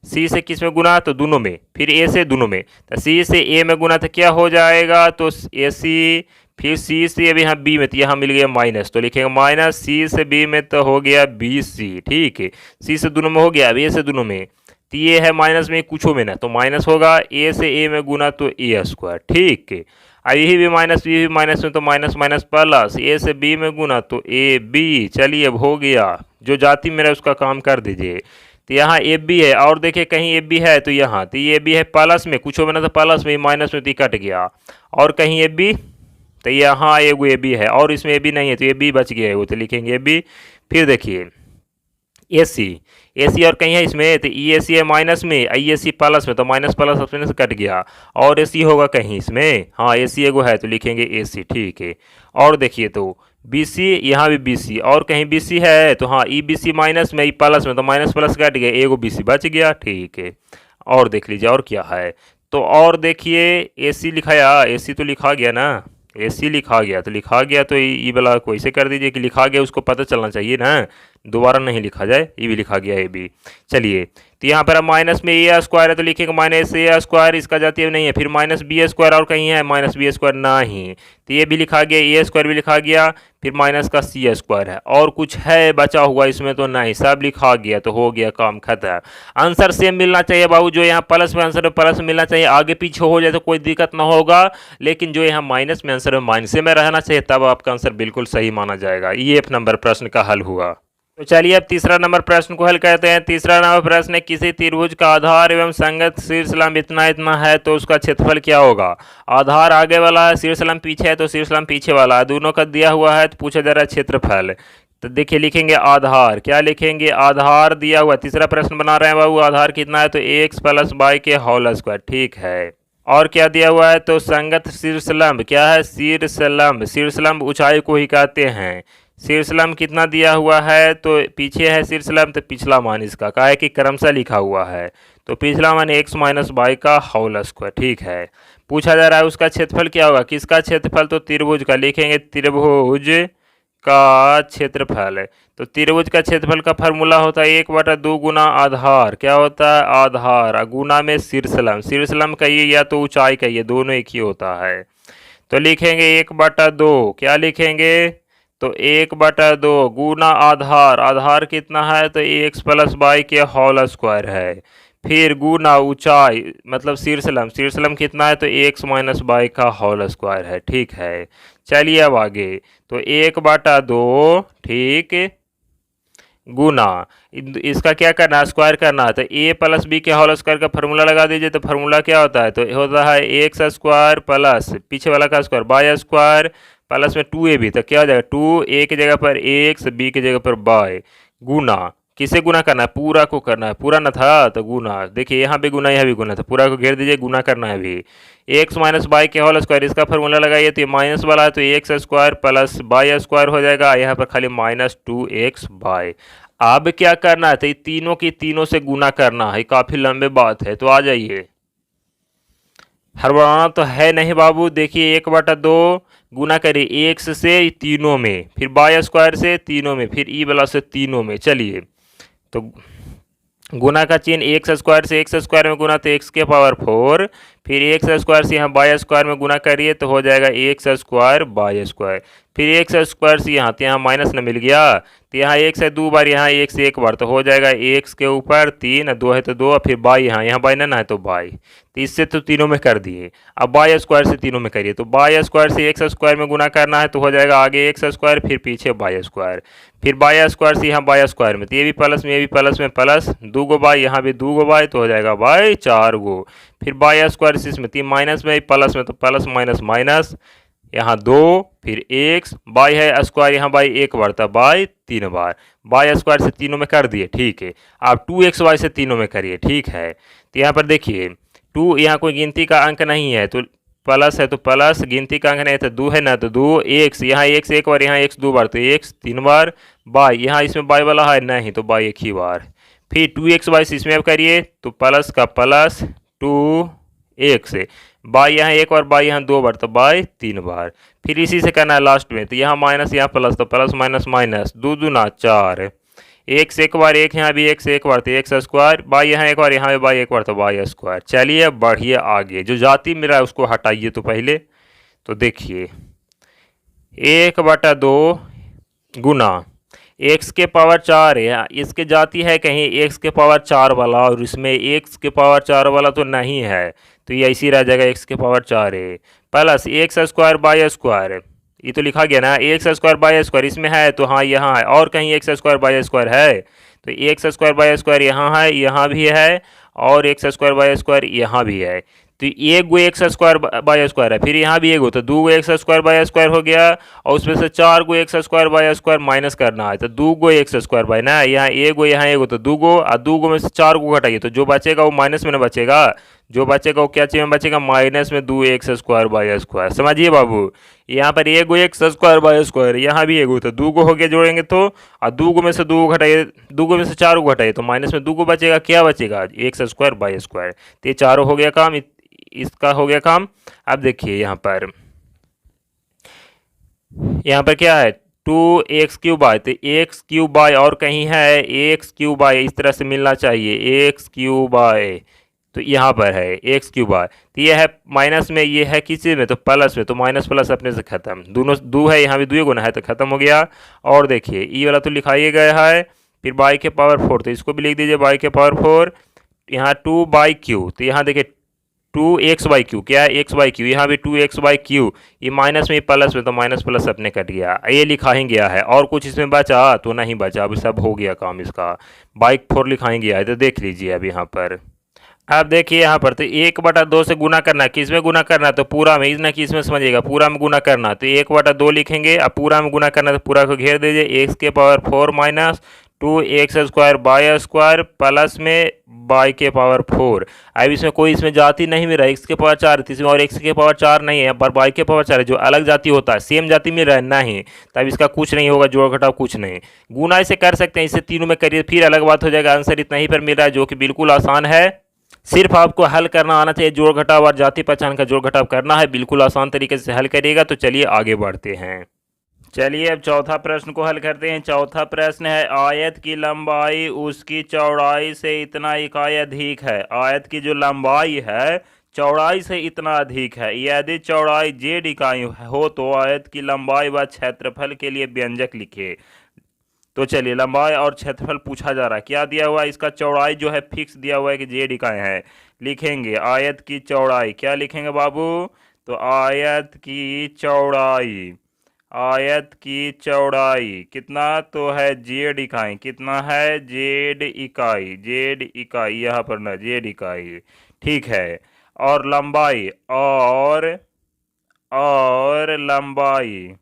सी से किस में गुना तो दोनों में, फिर ए से दोनों में, तो सी से ए में गुना तो क्या हो जाएगा तो ए सी, फिर सी से अब यहाँ बी में तो यहाँ मिल गया माइनस, तो लिखेंगे माइनस सी से बी में तो हो गया बी सी। ठीक है, सी से दोनों में हो गया, अब ए से दोनों में तो ये है माइनस में कुछो में ना, तो माइनस होगा ए से ए में गुना तो ए स्क्वायर। ठीक है, अब यही भी माइनस ये भी माइनस में, तो माइनस माइनस प्लस ए से बी में गुना तो ए बी। चलिए अब हो गया, जो जाति मेरा उसका काम कर दीजिए। तो यहाँ ए बी है, और देखिए कहीं ए बी है तो यहाँ तो ये बी है प्लस में कुछ बना तो प्लस में, माइनस में तो कट गया, और कहीं ए बी तो यहाँ एगो ए बी है, और इसमें ए बी नहीं है तो ए बी बच गया है वो, तो लिखेंगे ए बी। फिर देखिए ए सी और कहीं है इसमें तो ई ए सी है माइनस में, आई ए सी प्लस में, तो माइनस प्लस अपने से कट गया, और ए सी होगा कहीं इसमें, हाँ ए सी एगो है तो लिखेंगे ए सी। ठीक है, और देखिए तो बी सी, यहाँ भी बी सी, और कहीं बी सी है तो हाँ ई बी सी माइनस में, ई प्लस में, तो माइनस प्लस कट गया, एगो बी सी बच गया। ठीक है, और देख लीजिए और क्या है, तो और देखिए ए सी लिखाया, ए सी तो लिखा गया ना, ए सी लिखा गया तो लिखा गया, तो ई वाला को ऐसे कर दीजिए कि लिखा गया उसको पता चलना चाहिए ना, दोबारा नहीं लिखा जाए, ये भी लिखा गया ए बी। चलिए तो यहाँ पर अब माइनस में ए स्क्वायर है तो लिखेंगे माइनस ए स्क्वायर, इसका जाती नहीं है, फिर माइनस बी स्क्वायर, और कहीं है माइनस बी स्क्वायर नहीं, तो ये भी लिखा गया, ए स्क्वायर भी लिखा गया, फिर माइनस का सी स्क्वायर है, और कुछ है बचा हुआ इसमें तो नहीं, सब लिखा गया, तो हो गया काम खत्म। आंसर सेम मिलना चाहिए बाबू, जो यहाँ प्लस में आंसर में प्लस मिलना चाहिए, आगे पीछे हो जाए तो कोई दिक्कत ना होगा, लेकिन जो यहाँ माइनस में आंसर में माइनस में रहना चाहिए, तब आपका आंसर बिल्कुल सही माना जाएगा। ये एक नंबर प्रश्न का हल हुआ। तो चलिए अब तीसरा नंबर प्रश्न को हल करते हैं। तीसरा नंबर प्रश्न है, किसी त्रिभुज का आधार एवं संगत शीर्षलंब इतना इतना है तो उसका क्षेत्रफल क्या होगा। आधार आगे वाला है, शीर्षलंब पीछे है, तो शीर्षलंब पीछे वाला है, दोनों का दिया हुआ है, तो पूछा जा रहा है क्षेत्रफल। तो देखिए लिखेंगे आधार, क्या लिखेंगे आधार दिया हुआ, तीसरा प्रश्न बना रहे हैं बाबू, आधार कितना है तो एक्स प्लस वाई के होल स्क्वायर। ठीक है, और क्या दिया हुआ है तो संगत शीर्षलंब, क्या है शीर्षलंब, शीर्षलंब ऊंचाई को ही कहते हैं। शीर्षलंब कितना दिया हुआ है तो पीछे है शीर्षलंब, तो पिछला मान इसका का है कि क्रमशः लिखा हुआ है, तो पिछला मान एक्स माइनस वाई का होल स्क्वायर। ठीक है, पूछा जा रहा है उसका क्षेत्रफल क्या होगा, किसका क्षेत्रफल तो त्रिभुज का, लिखेंगे त्रिभुज का क्षेत्रफल। तो त्रिभुज का क्षेत्रफल का फार्मूला होता है 1/2 गुना आधार, क्या होता है आधार, गुना में शीर्षलंब, शीर्षलंब कहिए या तो ऊंचाई कहिए, दोनों एक ही होता है, तो लिखेंगे 1/2, क्या लिखेंगे तो 1/2 गुना आधार, आधार कितना है तो एक्स प्लस वाई के होल स्क्वायर है, फिर गुना ऊंचाई मतलब शीर्षलंब, शीर्षलंब कितना है तो एक्स माइनस वाई का होल स्क्वायर है। ठीक है, चलिए अब आगे, तो 1/2 ठीक गुना इसका क्या करना है स्क्वायर करना है, तो ए प्लस बी के होल स्क्वायर का फार्मूला लगा दीजिए, तो फार्मूला क्या होता है तो होता है एक्स स्क्वायर प्लस पीछे वाला का स्क्वायर वाई स्क्वायर प्लस में 2ab, तो क्या हो जाएगा 2 ए की जगह पर एक्स, बी की जगह पर वाई, गुना किसे गुना करना है पूरा को करना है, पूरा न था तो गुना, देखिए यहाँ भी गुना यहाँ भी गुना, तो पूरा को घेर दीजिए, गुना करना है अभी, एक्स माइनस वाई के होल स्क्वायर, इसका फार्मूला लगाइए तो ये माइनस वाला है तो X square plus Y square हो जाएगा, यहाँ पर खाली माइनस 2x वाई। अब क्या करना है तो ये तीनों की तीनों से गुना करना है, काफ़ी लंबे बात है, तो आ जाइए, हड़बड़ाना तो है नहीं बाबू, देखिए 1/2 गुना करिए एक्स से तीनों में, फिर वाई स्क्वायर से तीनों में, फिर ई वाला से तीनों में। चलिए तो गुना का चिन्ह एक्स स्क्वायर से एक्स स्क्वायर में गुना तो एक्स के पावर 4, फिर एक्स स्क्वायर से यहाँ वाई स्क्वायर में गुना करिए तो हो जाएगा एक्स स्क्वायर वाई स्क्वायर, फिर एक्स स्क्वायर से यहाँ तो यहाँ माइनस न मिल गया, तो यहाँ एक्स है 2 बार, यहाँ एक्स एक बार, तो हो जाएगा एक्स के ऊपर 3, 2 है तो 2, फिर बाई यहाँ बाई ना है तो बाई, तो इससे तो तीनों में कर दिए। अब वाई स्क्वायर से तीनों में करिए, तो वाई स्क्वायर से एक्स स्क्वायर में गुना करना है तो हो जाएगा आगे एक्स स्क्वायर, फिर पीछे वाई स्क्वायर, फिर वाई स्क्वायर से यहाँ वाई स्क्वायर में, तो ये भी प्लस में ये भी प्लस में प्लस 2 गो वाई, यहाँ भी 2 गो वाई, तो हो जाएगा वाई 4 गो, फिर वाई स्क्वायर से इसमें 3 माइनस में प्लस में, तो प्लस माइनस माइनस, यहाँ 2 फिर एक्स, बाई है स्क्वायर, यहाँ बाई एक बार था बाई 3 बार, बाई स्क्वायर से तीनों में कर दिए। ठीक है, आप 2xy से तीनों में करिए। ठीक है, तो यहाँ पर देखिए 2 यहाँ कोई गिनती का अंक नहीं है तो प्लस है तो प्लस, गिनती का अंक नहीं है तो 2 है ना तो 2, एक्स यहाँ एक्स एक बार, यहाँ एक्स 2 बार, तो एक्स 3 बार, बाई यहाँ इसमें बाई वाला है नहीं तो बाई एक ही बार, फिर 2x इसमें अब करिए तो प्लस का प्लस 2x, बाई यहाँ एक बार, बाई यहाँ 2 बार, तो बाई 3 बार। फिर इसी से करना है लास्ट में, तो यहाँ माइनस यहाँ प्लस, तो प्लस माइनस माइनस, 2 दूना 4, एक्स एक बार, एक यहाँ भी एक्स एक बार, तो एक्स स्क्वायर, बाई यहाँ एक बार, यहाँ भी बाई एक बार, तो बाई स्क्वायर। चलिए अब बढ़िए आगे, जो जाति मिल रहा है उसको हटाइए तो पहले। तो देखिए 1/2 गुना एक्स के पावर 4 है, इसके जाति है कहीं एक्स के पावर 4 वाला, और इसमें एक्स के पावर 4 वाला तो नहीं है, तो ये ऐसी रह जाएगा एक्स के पावर 4 है, plus x square Y square, ये तो लिखा गया ना एक्स स्क्वायर बाई स्क्वायर, इसमें है तो हाँ यहाँ है, और कहीं एक्स स्क्वायर बाई स्क्वायर है, तो एक्स स्क्वायर बाई स्क्वायर यहाँ है, यहाँ भी है, और एक्स स्क्वायर बाई स्क्वायर यहाँ भी है, तो एक गो एक्स स्क्वायर बाई स्क्वायर है, फिर यहाँ भी एक गो, तो 2 गो एक्स स्क्वायर बाई स्क्वायर हो गया, और उसमें से 4 गो X square Y square minus करना है, तो 2 गो एक्स स्क्वायर बाई ना, यहाँ एक गो तो 2 गो, और 2 गो में से 4 गो घटाइए, तो जो बचेगा वो माइनस में ना बचेगा, जो बचेगा वो क्या चीज में बचेगा, माइनस में 2 एक्स स्क्वायर बाई स्क्वायर। समझिए बाबू, यहाँ पर एक गो एक्स स्क्वायर बाई स्क्वायर, यहाँ भी एक गो, तो 2 गो हो गया जोड़ेंगे तो, और 2 गो में से 2 गो घटाइए, 2 गो में से 4 गो घटाइए, तो माइनस में 2 गो बचेगा, क्या बचेगा, एक्स स्क्वायर बाई स्क्वायर। तो ये चारों हो गया काम, इसका हो गया काम। अब देखिए यहाँ पर क्या है, 2x³ बाय, तो x³ बाय और कहीं है x³ बाय, इस तरह से मिलना चाहिए x³ बाय, तो यहाँ पर है x³ बाय, तो ये है माइनस में, ये है किस चीज़ में, तो प्लस में, तो माइनस प्लस अपने से खत्म, दोनों दो है, यहाँ भी 2 गुना है तो खत्म हो गया। और देखिए ई वाला तो लिखा ही गया है, फिर बाई के पावर 4, तो इसको भी लिख दीजिए बाई के पावर 4, यहाँ 2/q, तो यहाँ देखिए 2x/q, क्या है x/q, यहाँ भी 2x/q, ये माइनस में प्लस में, तो माइनस प्लस अपने कट गया, ये लिखा ही गया है, और कुछ इसमें बचा तो नहीं बचा, अभी सब हो गया काम इसका, बाई 4 लिखा ही गया है, तो देख लीजिए अब यहाँ पर। अब देखिए यहाँ पर तो 1/2 से गुना करना, किस में गुना करना, तो पूरा में, इतना किस में समझिएगा, पूरा में गुना करना, तो 1/2 लिखेंगे, अब पूरा में गुना करना, तो पूरा को घेर दीजिए, एक्स के power 4 minus 2x square Y square, plus में बाई के पावर 4। अब इसमें कोई इसमें जाति नहीं मिल रहा है, एक्स के पावर 4 इसमें, और एक्स के पावर 4 नहीं है, पर बाई के पावर 4 है, जो अलग जाति होता है, सेम जाति मिल रहा है नहीं, तब इसका कुछ नहीं होगा, जोड़ घटाव कुछ नहीं। गुना इसे कर सकते हैं, इसे तीनों में करिए, फिर अलग बात हो जाएगा, आंसर इतना ही पर मिल रहा है, जो कि बिल्कुल आसान है, सिर्फ आपको हल करना आना चाहिए, जोड़ घटाव और जाति पहचान का जोड़ घटाव करना है, बिल्कुल आसान तरीके से हल करिएगा। तो चलिए आगे बढ़ते हैं। चलिए अब चौथा प्रश्न को हल करते हैं। चौथा प्रश्न है, आयत की लंबाई उसकी चौड़ाई से इतना इकाई अधिक है। आयत की जो लंबाई है चौड़ाई से इतना अधिक है, यदि चौड़ाई जेड इकाई हो तो आयत की लंबाई व क्षेत्रफल के लिए व्यंजक लिखिए। तो चलिए लंबाई और क्षेत्रफल पूछा जा रहा है, क्या दिया हुआ है, इसका चौड़ाई जो है फिक्स दिया हुआ है कि जेड इकाई है। लिखेंगे आयत की चौड़ाई, क्या लिखेंगे बाबू, तो आयत की चौड़ाई, आयत की चौड़ाई कितना तो है जेड इकाई, कितना है जेड इकाई, जेड इकाई यहाँ पर ना जेड इकाई, ठीक है। और लंबाई, और लंबाई,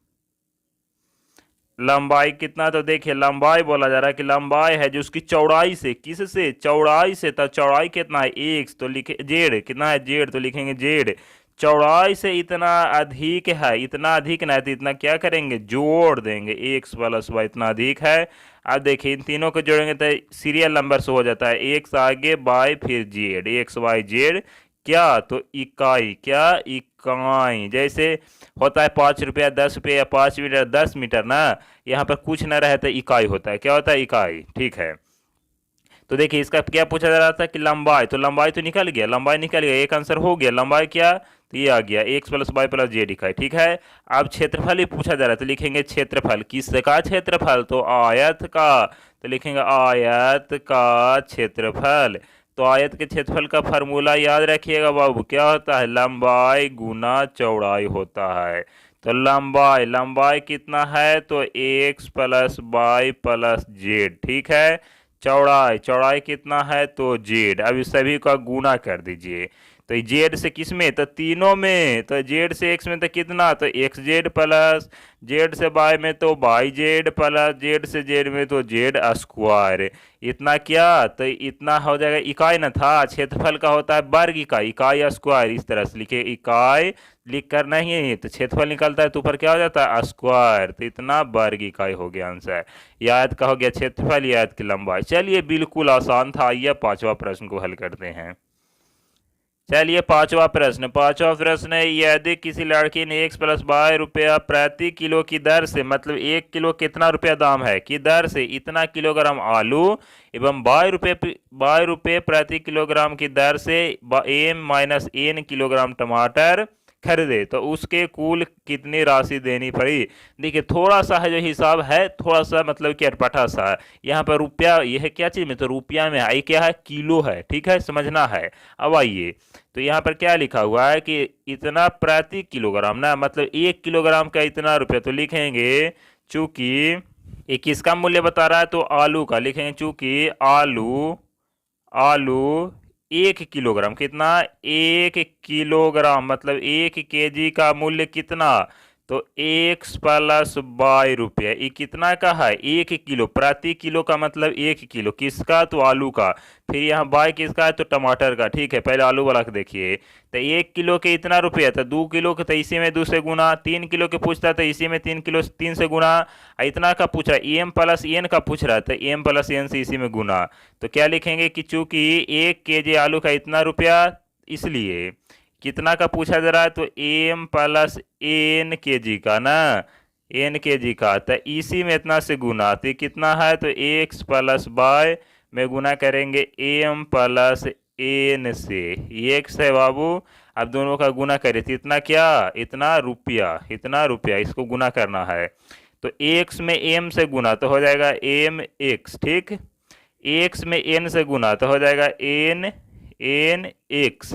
लंबाई कितना, तो देखिए लंबाई बोला जा रहा है कि लंबाई है जो उसकी चौड़ाई से, किस से, चौड़ाई से, तो चौड़ाई कितना है एक्स, तो लिखे जेड कितना है जेड, तो लिखेंगे जेड, चौड़ाई से इतना अधिक है, इतना अधिक ना है तो इतना क्या करेंगे जोड़ देंगे, एक्स प्लस वाई इतना अधिक है। अब देखिए इन तीनों को जोड़ेंगे तो सीरियल नंबर से हो जाता है, एक्स आगे बाई फिर जेड, एक्स वाई जेड, क्या तो इकाई, क्या इकाई, जैसे होता है 5 रुपया 10 रुपये या 5 मीटर 10 मीटर ना, यहाँ पर कुछ ना रहे तो इकाई होता है, क्या होता है इकाई, ठीक है। तो देखिए इसका क्या पूछा जा रहा था कि लंबाई, तो लंबाई तो निकल गया, लंबाई निकल गया, एक आंसर हो गया, लंबाई क्या, तो ये आ गया X plus Y plus Z इकाई, ठीक है। अब क्षेत्रफल ही पूछा जा रहा है, तो लिखेंगे क्षेत्रफल, किसका क्षेत्रफल, तो आयत का, तो लिखेंगे आयत का क्षेत्रफल। तो आयत के क्षेत्रफल का फार्मूला याद रखिएगा बाबू, क्या होता है, लंबाई गुना चौड़ाई होता है। तो लंबाई, लंबाई कितना है, तो X plus Y plus Z, ठीक है। चौड़ाई, चौड़ाई कितना है, तो जेड। अब इस सभी का गुना कर दीजिए, तो जेड से किस में, तो तीनों में, तो जेड से एक्स में तो कितना, तो एक्स जेड प्लस जेड से वाई में तो वाई जेड प्लस जेड से जेड में तो जेड स्क्वायर। इतना क्या, तो इतना हो जाएगा, इकाई न था, क्षेत्रफल का होता है वर्ग इकाई, इकाई स्क्वायर, इस तरह से लिखे, इकाई लिख कर नहीं तो क्षेत्रफल निकलता है तो ऊपर क्या हो जाता है स्क्वायर, तो इतना वर्ग इकाई हो गया आंसर। याद का हो गया क्षेत्रफल, याद की लंबाई। चलिए बिल्कुल आसान था। आइए पांचवा प्रश्न को हल करते हैं। चलिए पांचवा प्रश्न है, यदि किसी लड़की ने x प्लस वाई रुपया प्रति किलो की दर से, मतलब 1 किलो कितना दाम है की दर से इतना किलोग्राम आलू एवं बाई रुपये प्रति किलोग्राम की दर से m माइनस n किलोग्राम टमाटर खरीदे, तो उसके कुल कितनी राशि देनी पड़ी। देखिए थोड़ा सा है जो हिसाब है, थोड़ा सा मतलब कि अटपटा सा है। यहाँ पर रुपया, यह क्या चीज में, तो रुपया में आई क्या है, किलो है, ठीक है, समझना है। अब आइए, तो यहाँ पर क्या लिखा हुआ है कि इतना प्रति किलोग्राम ना, मतलब 1 किलोग्राम का इतना रुपया, तो लिखेंगे चूंकि ये किसका मूल्य बता रहा है, तो आलू का लिखेंगे, चूंकि आलू आलू 1 किलोग्राम कितना, 1 किलोग्राम मतलब 1 केजी का मूल्य कितना, तो एक्स प्लस वाई रुपया, ये कितना का है, 1 किलो, प्रति किलो का मतलब 1 किलो, किसका, तो आलू का। फिर यहाँ बाई किसका है, तो टमाटर का, ठीक है। पहले आलू वाला को देखिए, तो 1 किलो के इतना रुपया, तो 2 किलो के तो इसी में 2 से गुना, 3 किलो के पूछता तो इसी में 3 किलो 3 से गुना, इतना का पूछा एम प्लस एन का पूछ रहा था, एम प्लस एन से इसी में गुना। तो क्या लिखेंगे कि चूंकि 1 केजी आलू का इतना रुपया, इसलिए कितना का पूछा जा रहा है, तो एम प्लस एन केजी का ना, एन केजी का, तो इसी में इतना से गुना, तो कितना है, तो एक्स प्लस वाई में गुना करेंगे एम प्लस एन से, एक्स है बाबू, अब दोनों का गुना करें तो इतना क्या, इतना रुपया इसको गुना करना है। तो एक्स में एम से गुना तो हो जाएगा एम एक्स, ठीक, एक्स में एन से गुना तो हो जाएगा एन एन एक्स,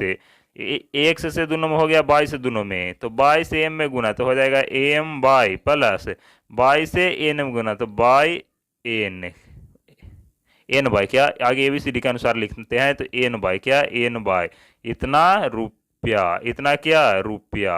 एक्स से दोनों में हो गया, बाई से दोनों में, तो बाई से एम में गुना तो हो जाएगा एम बाई, प्लस बाई से एन में गुना तो बाई एन, एन बाई क्या, आगे एबीसीडी के अनुसार लिखते हैं, तो एन बाई क्या, एन बाई इतना रुपया, इतना क्या रुपया,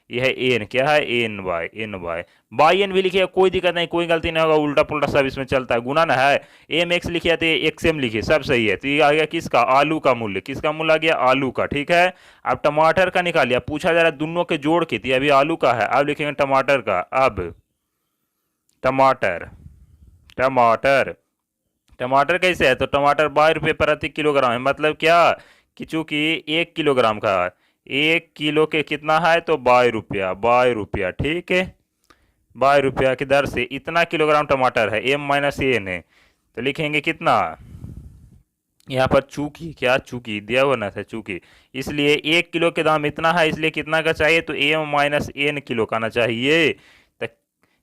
यह एन क्या है, एन बाई एन भी लिखिए, कोई दिक्कत नहीं, कोई गलती नहीं होगा, उल्टा पुल्टा सब इसमें चलता है, गुना ना है, एम एक्स लिखिए तो एक्स एम लिखिए, सब सही है। तो ये आ गया किसका, आलू का मूल्य, किसका मूल्य आ गया, आलू का, ठीक है। अब टमाटर का निकालिए, पूछा जा रहा है दोनों के जोड़ के, अभी आलू का है, अब लिखेंगे टमाटर का। अब टमाटर टमाटर टमाटर कैसे है, तो टमाटर ₹12 प्रति किलोग्राम है, मतलब क्या कि चूंकि 1 किलोग्राम का 1 किलो के कितना है, तो ₹12, ठीक है, ₹12 की दर से इतना किलोग्राम टमाटर है, एम माइनस एन है, तो लिखेंगे कितना, यहाँ पर चूंकि क्या, चूंकि दिया हुआ ना था, चूंकि इसलिए 1 किलो के दाम इतना है, इसलिए कितना का चाहिए, तो एम माइनस एन किलो का ना चाहिए। तो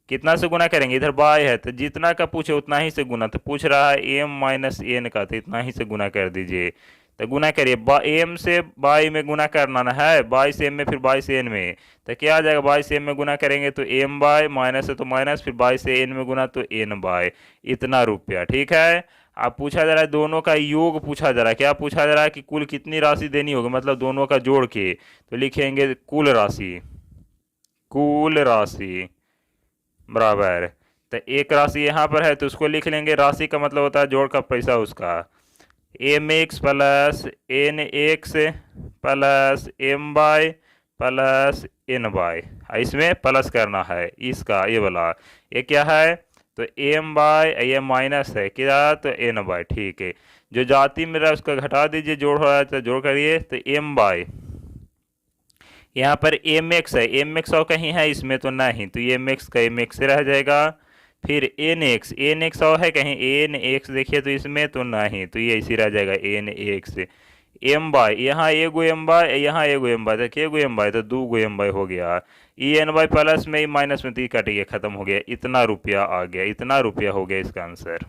कितना से गुना करेंगे, इधर बाय है तो जितना का पूछे उतना ही से गुना, तो पूछ रहा है एम माइनस एन का, तो इतना ही से गुना कर दीजिए। तो गुना करिए, एम से बाई में गुना करना ना है, बाई से एम में, फिर बाई से एन में, तो क्या आ जाएगा, बाई से एम में गुना करेंगे तो एम बाई, माइनस है तो माइनस, फिर बाई से एन में गुना तो एन बाई, इतना रुपया, ठीक है। अब पूछा जा रहा है दोनों का योग, पूछा जा रहा है, क्या पूछा जा रहा है कि कुल कितनी राशि देनी होगी, मतलब दोनों का जोड़ के, तो लिखेंगे कुल राशि बराबर, तो एक राशि यहाँ पर है तो उसको लिख लेंगे, राशि का मतलब होता है जोड़ का पैसा उसका, M X plus N X plus M Y plus N Y, इसमें प्लस करना है इसका, ये वाला, ये क्या है, तो एम बाई, ये माइनस है क्या, तो एन बाई, ठीक है। जो जाति में रहा उसका घटा दीजिए, जोड़ हो रहा है तो जोड़ करिए, तो एम बाई, यहाँ पर एम एक्स है, एम एक्स और कहीं है इसमें तो नहीं, तो ये एम एक्स का एम एक्स से रह जाएगा। फिर एन एक्स और है कहीं, एन एक्स देखिए तो इसमें तो नहीं, तो ये इसी रह जाएगा एन एक्स, एम बाई, यहाँ एगो एम बाई, यहाँ एगो एम बाई, देखिए एगो एम बाई तो 2 एम बाई हो गया, ई एन बाई प्लस में माइनस में तो कट गया, खत्म हो गया, इतना रुपया आ गया, इतना रुपया हो गया इसका आंसर।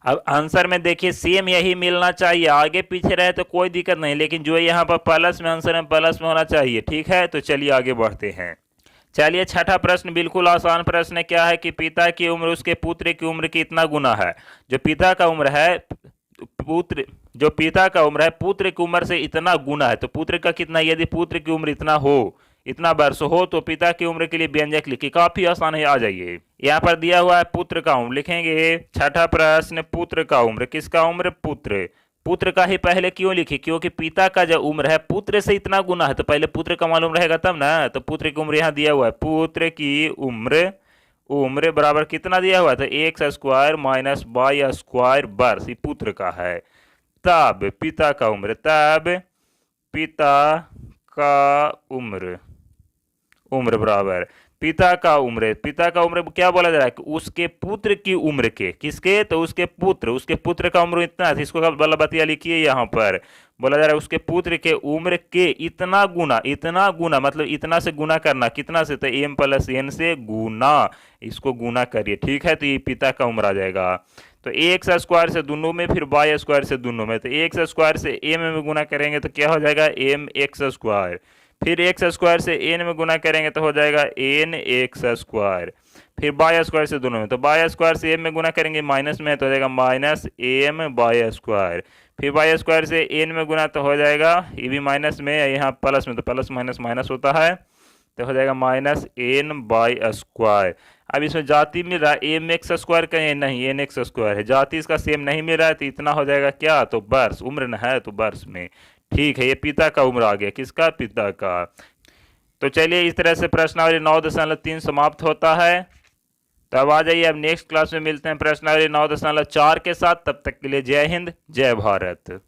अब आंसर में देखिए सेम यही मिलना चाहिए, आगे पीछे रहे तो कोई दिक्कत नहीं, लेकिन जो यहाँ पर प्लस में आंसर में प्लस में होना चाहिए, ठीक है। तो चलिए आगे बढ़ते हैं। चलिए छठा प्रश्न बिल्कुल आसान प्रश्न है, क्या है कि पिता की उम्र उसके पुत्र की उम्र की इतना गुना है। जो पिता का उम्र है, पुत्र जो पिता का उम्र है पुत्र की उम्र से इतना गुना है, तो पुत्र का कितना, यदि पुत्र की उम्र इतना हो, इतना वर्ष हो, तो पिता की उम्र के लिए व्यंजक लिखिए, काफी आसान है, आ जाइए। यहाँ पर दिया हुआ है पुत्र का उम्र, लिखेंगे छठा प्रश्न, पुत्र का उम्र, किसका उम्र, पुत्र। पुत्र का ही पहले क्यों लिखी, क्योंकि पिता का जो उम्र है पुत्र से इतना गुना है, तो पहले पुत्र का मालूम रहेगा तब ना। तो पुत्र की उम्र यहाँ दिया हुआ है, पुत्र की उम्र, उम्र बराबर कितना दिया हुआ था, X square minus Y square वर्ष, ये पुत्र का है। तब पिता का उम्र, तब पिता का उम्र, उम्र बराबर पिता का उम्र, पिता का उम्र क्या बोला जा रहा है कि उसके पुत्र की उम्र के, किसके, तो उसके पुत्र, उसके पुत्र का उम्र इतना है, इसको वाला बतिया लिखिए, यहाँ पर बोला जा रहा है उसके पुत्र के उम्र के इतना गुना, इतना गुना मतलब इतना से गुना करना, कितना से, तो एम प्लस एन से गुना, इसको गुना करिए, ठीक है। तो ये पिता का उम्र आ जाएगा। तो एक्स स्क्वायर से दोनों में, फिर वाई स्क्वायर से दोनों में, तो एक्स स्क्वायर से एम में गुना करेंगे तो क्या हो जाएगा, एम एक्स स्क्वायर, फिर एक्स स्क्वायर से एन में गुना करेंगे तो हो जाएगा एन एक्स स्क्वायर, फिर वाई स्क्वायर से दोनों में, तो वाई स्क्वायर से एम में गुना करेंगे माइनस में, तो हो जाएगा माइनस एम वाई स्क्वायर, फिर वाई स्क्वायर से एन में गुना तो हो जाएगा, ये भी माइनस में, यहाँ प्लस में, तो प्लस माइनस माइनस होता है, तो हो जाएगा माइनस एन बाई स्क्वायर। अब इसमें जाति मिल रहा है एम एक्स स्क्वायर, कहीं नहीं, एन एक्स स्क्वायर है, जाति इसका सेम नहीं मिल रहा है, तो इतना हो जाएगा क्या, तो वर्ष, उम्र न है तो वर्ष में, ठीक है। ये पिता का उम्र आ गया, किसका, पिता का। तो चलिए इस तरह से प्रश्नावली 9.3 समाप्त होता है। तो अब आ जाइए, अब नेक्स्ट क्लास में मिलते हैं प्रश्नावली 9.4 के साथ। तब तक के लिए जय हिंद, जय भारत।